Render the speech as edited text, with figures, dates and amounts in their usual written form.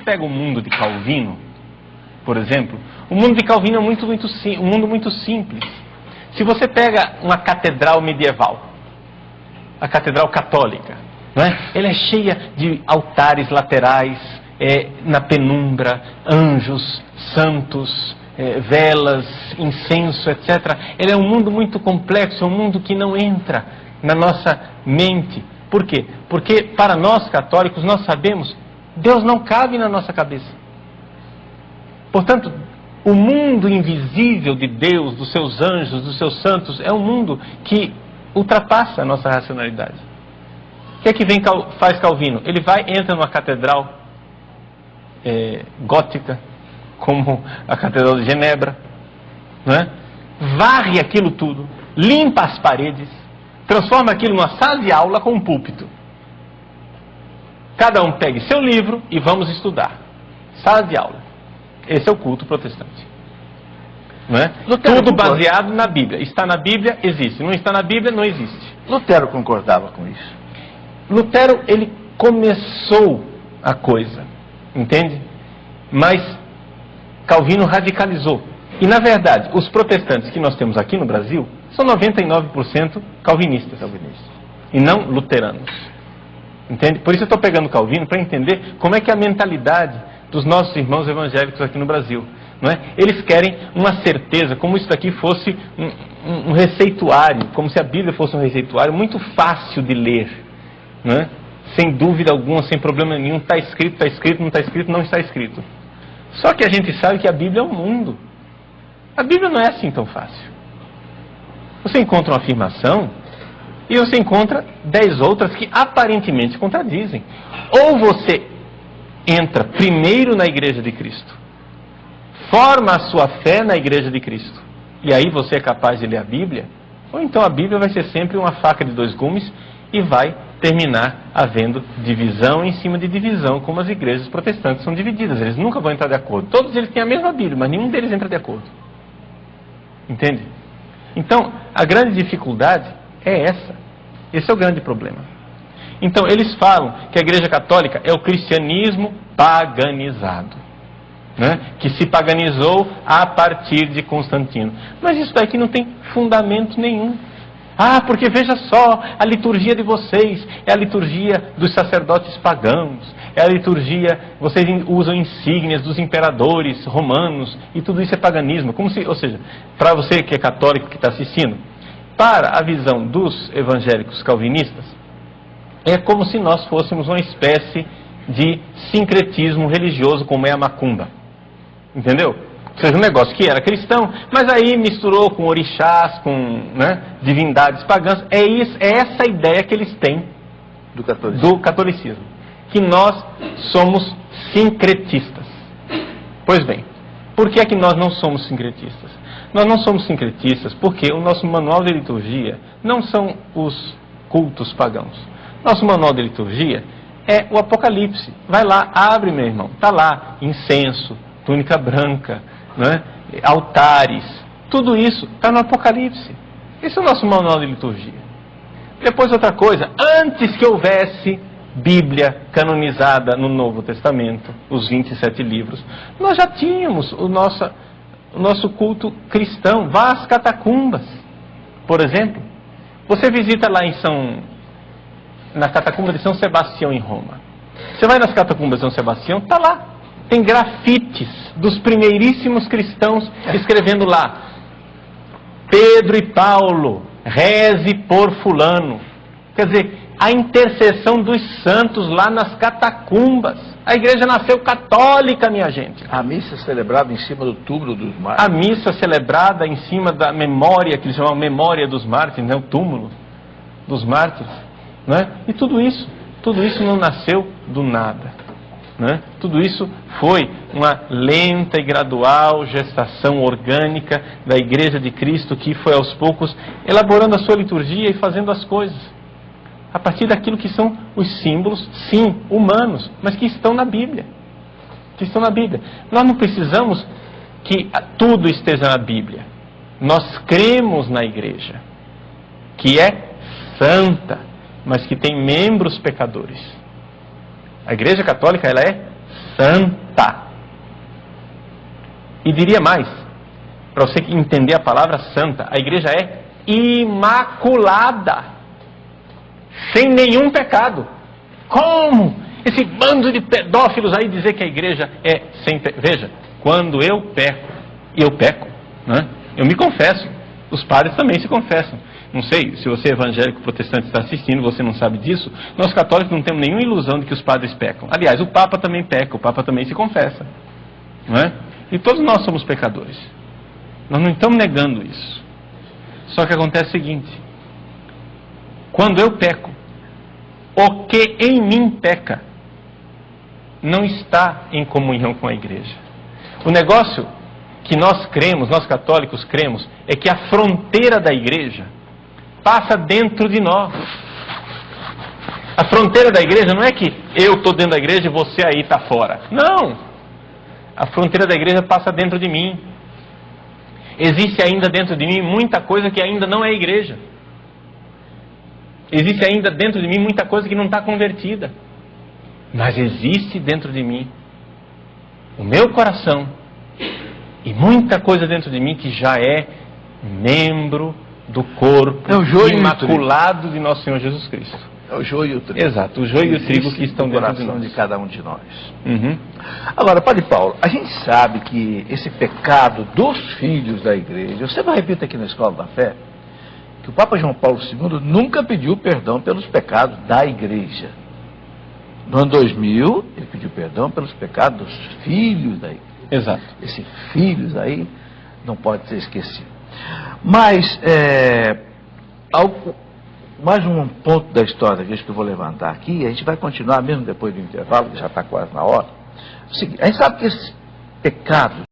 pega o mundo de Calvino, por exemplo, o mundo de Calvino é um mundo muito simples. Se você pega uma catedral medieval, a catedral católica, não é? Ela é cheia de altares laterais, na penumbra, anjos, santos, velas, incenso, etc. Ele é um mundo muito complexo, é um mundo que não entra na nossa mente. Por quê? Porque para nós católicos, nós sabemos, Deus não cabe na nossa cabeça. Portanto, o mundo invisível de Deus, dos seus anjos, dos seus santos, é um mundo que ultrapassa a nossa racionalidade. O que é que faz Calvino? Ele entra numa catedral gótica, como a Catedral de Genebra, não é? Varre aquilo tudo, limpa as paredes, transforma aquilo numa sala de aula com um púlpito. Cada um pegue seu livro e vamos estudar. Sala de aula. Esse é o culto protestante. Não é? Tudo baseado na Bíblia. Está na Bíblia, existe. Não está na Bíblia, não existe. Lutero concordava com isso. Lutero, ele começou a coisa, entende? Mas Calvino radicalizou. E, na verdade, os protestantes que nós temos aqui no Brasil são 99% calvinistas. E não luteranos. Entende? Por isso eu estou pegando Calvino para entender como é que é a mentalidade dos nossos irmãos evangélicos aqui no Brasil. Não é? Eles querem uma certeza, como isso daqui fosse um receituário, como se a Bíblia fosse um receituário muito fácil de ler. Não é? Sem dúvida alguma, sem problema nenhum, está escrito, não está escrito, não está escrito. Só que a gente sabe que a Bíblia é um mundo. A Bíblia não é assim tão fácil. Você encontra uma afirmação e você encontra 10 outras que aparentemente contradizem. Ou você entra primeiro na Igreja de Cristo, forma a sua fé na Igreja de Cristo, e aí você é capaz de ler a Bíblia, ou então a Bíblia vai ser sempre uma faca de dois gumes e vai terminar havendo divisão em cima de divisão, como as igrejas protestantes são divididas. Eles nunca vão entrar de acordo. Todos eles têm a mesma Bíblia, mas nenhum deles entra de acordo. Entende? Então, a grande dificuldade é essa. Esse é o grande problema. Então, eles falam que a Igreja Católica é o cristianismo paganizado, né? Que se paganizou a partir de Constantino. Mas isso daqui não tem fundamento nenhum. Ah, porque veja só, a liturgia de vocês é a liturgia dos sacerdotes pagãos, é a liturgia, vocês usam insígnias dos imperadores romanos, e tudo isso é paganismo. Como se, ou seja, para você que é católico que está assistindo, para a visão dos evangélicos calvinistas, é como se nós fôssemos uma espécie de sincretismo religioso, como é a macumba. Entendeu? Ou seja, um negócio que era cristão, mas aí misturou com orixás, com divindades pagãs. É essa ideia que eles têm do catolicismo. Que nós somos sincretistas. Pois bem, por que é que nós não somos sincretistas? Nós não somos sincretistas porque o nosso manual de liturgia não são os cultos pagãos. Nosso manual de liturgia é o Apocalipse. Vai lá, abre, meu irmão. Está lá, incenso, túnica branca, altares, tudo isso está no Apocalipse. Esse é o nosso manual de liturgia. Depois outra coisa, antes que houvesse Bíblia canonizada no Novo Testamento, os 27 livros, nós já tínhamos o nosso culto cristão. Vá às catacumbas, por exemplo. Você visita lá na catacumba de São Sebastião em Roma. Você vai nas catacumbas de São Sebastião, está lá. Tem grafites dos primeiríssimos cristãos escrevendo lá: Pedro e Paulo, reze por fulano. Quer dizer, a intercessão dos santos lá nas catacumbas. A igreja nasceu católica, minha gente. A missa celebrada em cima do túmulo dos mártires. A missa celebrada em cima da memória, que eles chamam memória dos mártires, o túmulo dos mártires. E tudo isso não nasceu do nada. Tudo isso foi uma lenta e gradual gestação orgânica da Igreja de Cristo, que foi aos poucos elaborando a sua liturgia e fazendo as coisas a partir daquilo que são os símbolos, sim, humanos, mas que estão na Bíblia. Nós não precisamos que tudo esteja na Bíblia. Nós cremos na Igreja, que é santa, mas que tem membros pecadores. A Igreja Católica, ela é santa. E diria mais, para você entender a palavra santa, a igreja é imaculada, sem nenhum pecado. Como? Esse bando de pedófilos aí dizer que a igreja é sem pecado. Veja, quando eu peco, né? Eu me confesso, os padres também se confessam. Não sei, se você é evangélico protestante está assistindo, você não sabe disso, nós católicos não temos nenhuma ilusão de que os padres pecam. Aliás, o Papa também peca, o Papa também se confessa. Não é? E todos nós somos pecadores. Nós não estamos negando isso. Só que acontece o seguinte, quando eu peco, o que em mim peca não está em comunhão com a igreja. O negócio que nós cremos, nós católicos cremos, é que a fronteira da igreja passa dentro de nós. A fronteira da igreja não é que eu estou dentro da igreja e você aí está fora. Não! A fronteira da igreja passa dentro de mim. Existe ainda dentro de mim muita coisa que ainda não é igreja. Existe ainda dentro de mim muita coisa que não está convertida. Mas existe dentro de mim o meu coração e muita coisa dentro de mim que já é membro do corpo imaculado de nosso Senhor Jesus Cristo. É o joio e o trigo. Exato, o joio e o trigo que estão dentro do coração de cada um de nós. Uhum. Agora, Padre Paulo, a gente sabe que esse pecado dos filhos da igreja, eu sempre repito aqui na Escola da Fé, que o Papa João Paulo II nunca pediu perdão pelos pecados da igreja. No ano 2000, ele pediu perdão pelos pecados dos filhos da igreja. Exato. Esses filhos aí não pode ser esquecido. Mas, mais um ponto da história que eu vou levantar aqui, a gente vai continuar mesmo depois do intervalo, que já está quase na hora. A gente sabe que esses pecados